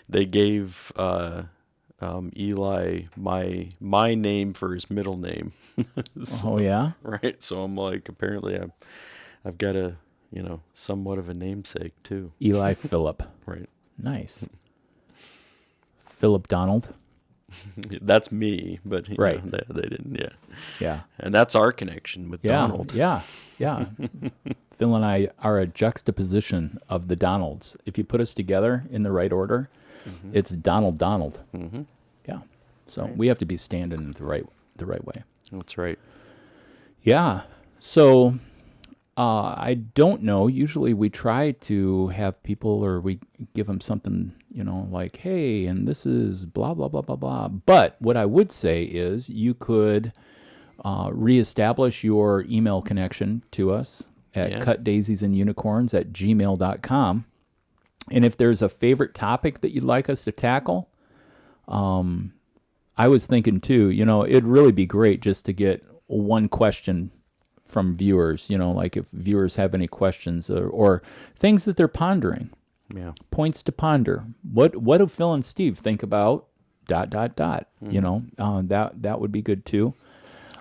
they gave Eli my name for his middle name. So, Oh yeah. right. So I'm like, apparently I've got a somewhat of a namesake too. Eli Phillip. Right. Nice. Philip Donald. That's me, but Right. they didn't. Yeah. Yeah. And that's our connection with Yeah. Donald. Yeah. Phil and I are a juxtaposition of the Donalds. If you put us together in the right order, it's Donald. Mm-hmm. Yeah. So we have to be standing the right way. That's right. Yeah. So I don't know. Usually we try to have people, or we give them something, like, hey, and this is blah, blah, blah, blah, blah. But what I would say is you could reestablish your email connection to us at cutdaisiesandunicorns@gmail.com. And if there's a favorite topic that you'd like us to tackle, I was thinking too, it'd really be great just to get one question from viewers, like if viewers have any questions or things that they're pondering. Yeah. Points to ponder. What do Phil and Steve think about ... That would be good too.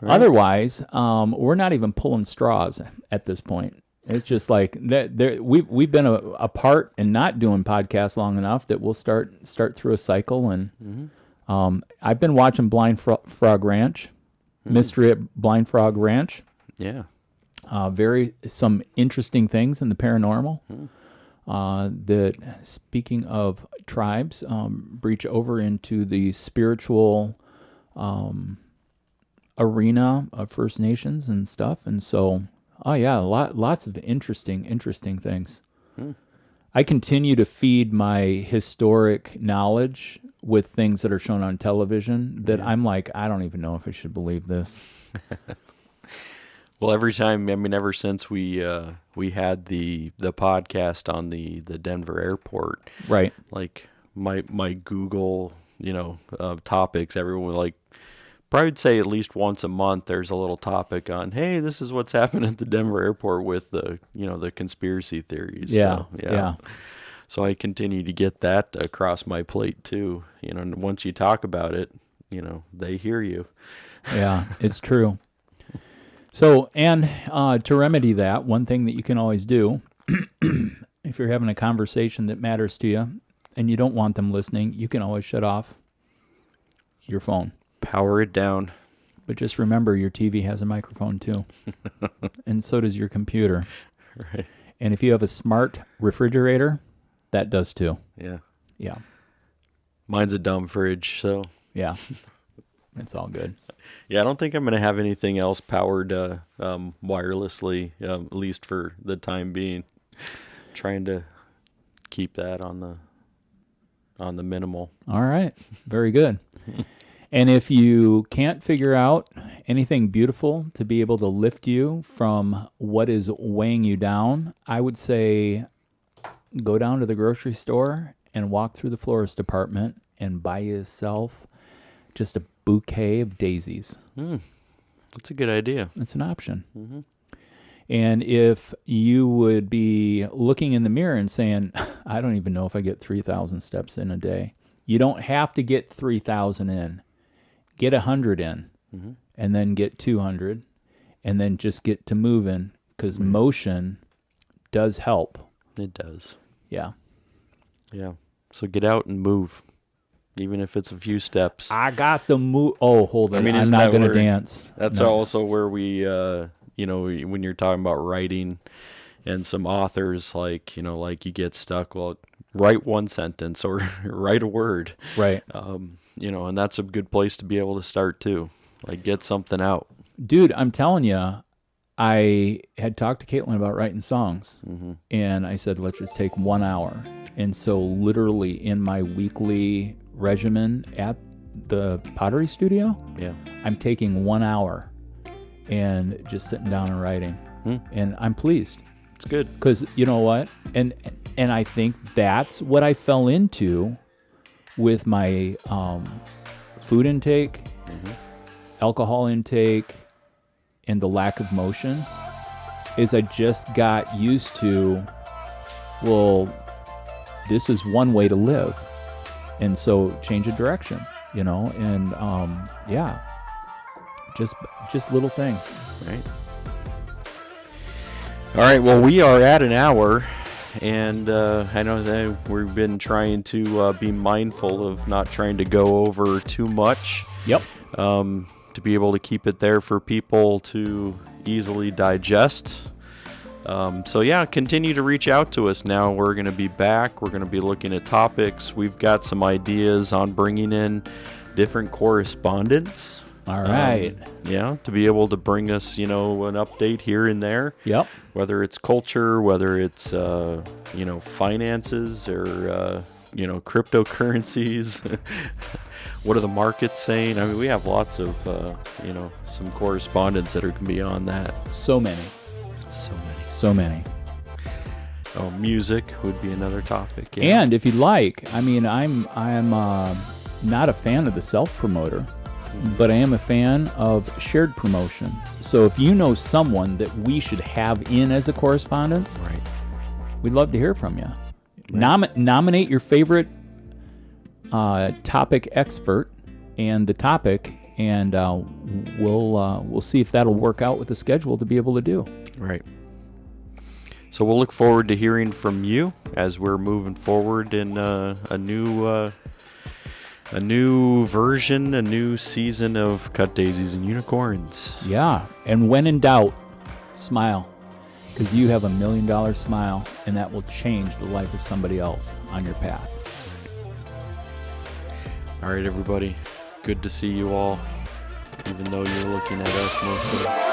Right. Otherwise, we're not even pulling straws at this point. It's just like that. We've been apart and not doing podcasts long enough that we'll start through a cycle. And I've been watching Blind Frog Ranch, Mystery at Blind Frog Ranch. Yeah. Some interesting things in the paranormal. That, speaking of tribes, breach over into the spiritual arena of First Nations and stuff. And so, lots of interesting things. I continue to feed my historic knowledge with things that are shown on television that I'm like, I don't even know if I should believe this. Well, every time, ever since we had the podcast on the Denver airport, right? Like my Google, topics, everyone would probably say at least once a month there's a little topic on, hey, this is what's happened at the Denver airport with the conspiracy theories. Yeah. So I continue to get that across my plate too. And once you talk about it, they hear you. Yeah, it's true. So, and to remedy that, one thing that you can always do, if you're having a conversation that matters to you and you don't want them listening, you can always shut off your phone. Power it down. But just remember, your TV has a microphone too. And so does your computer. Right. And if you have a smart refrigerator, that does too. Yeah. Yeah. Mine's a dumb fridge, so. Yeah. It's all good. Yeah, I don't think I'm going to have anything else powered wirelessly, at least for the time being. Trying to keep that on the minimal. All right. Very good. And if you can't figure out anything beautiful to be able to lift you from what is weighing you down, I would say go down to the grocery store and walk through the florist department and buy yourself just a bouquet of daisies. That's a good idea. It's an option. Mm-hmm. And if you would be looking in the mirror and saying, I don't even know if I get 3,000 steps in a day. You don't have to get 3,000 in. Get 100 in, and then get 200, and then just get to moving, because motion does help. It does. Yeah. Yeah. So get out and move, even if it's a few steps. I got the move. Oh, hold on. I'm not going to dance. That's also where we when you're talking about writing and some authors, like, like you get stuck, well, write one sentence or write a word. Right. And that's a good place to be able to start too. Like, get something out. Dude, I'm telling you, I had talked to Caitlin about writing songs, and I said, let's just take 1 hour. And so literally in my weekly regimen at the pottery studio, I'm taking 1 hour and just sitting down and writing. And I'm pleased. It's good. Because you know what? And I think that's what I fell into with my food intake, alcohol intake, and the lack of motion, is I just got used to, well, this is one way to live. And so change of direction, and just little things. Right. All right, well, we are at an hour, and I know that we've been trying to be mindful of not trying to go over too much. Yep. To be able to keep it there for people to easily digest. Continue to reach out to us now. We're going to be back. We're going to be looking at topics. We've got some ideas on bringing in different correspondents. All right. To be able to bring us, an update here and there. Yep. Whether it's culture, whether it's, finances or, cryptocurrencies. What are the markets saying? I mean, we have lots of, some correspondents that are going to be on that. So many. Oh, music would be another topic. Yeah. And if you'd like, I mean, I'm not a fan of the self-promoter, but I am a fan of shared promotion. So if you know someone that we should have in as a correspondent, right, we'd love to hear from you. Right. Nominate your favorite topic expert and the topic, and we'll see if that'll work out with the schedule to be able to do. Right. So we'll look forward to hearing from you as we're moving forward in a new version, a new season of Cut Daisies and Unicorns. Yeah, and when in doubt, smile, because you have $1 million smile, and that will change the life of somebody else on your path. All right, everybody. Good to see you all, even though you're looking at us mostly.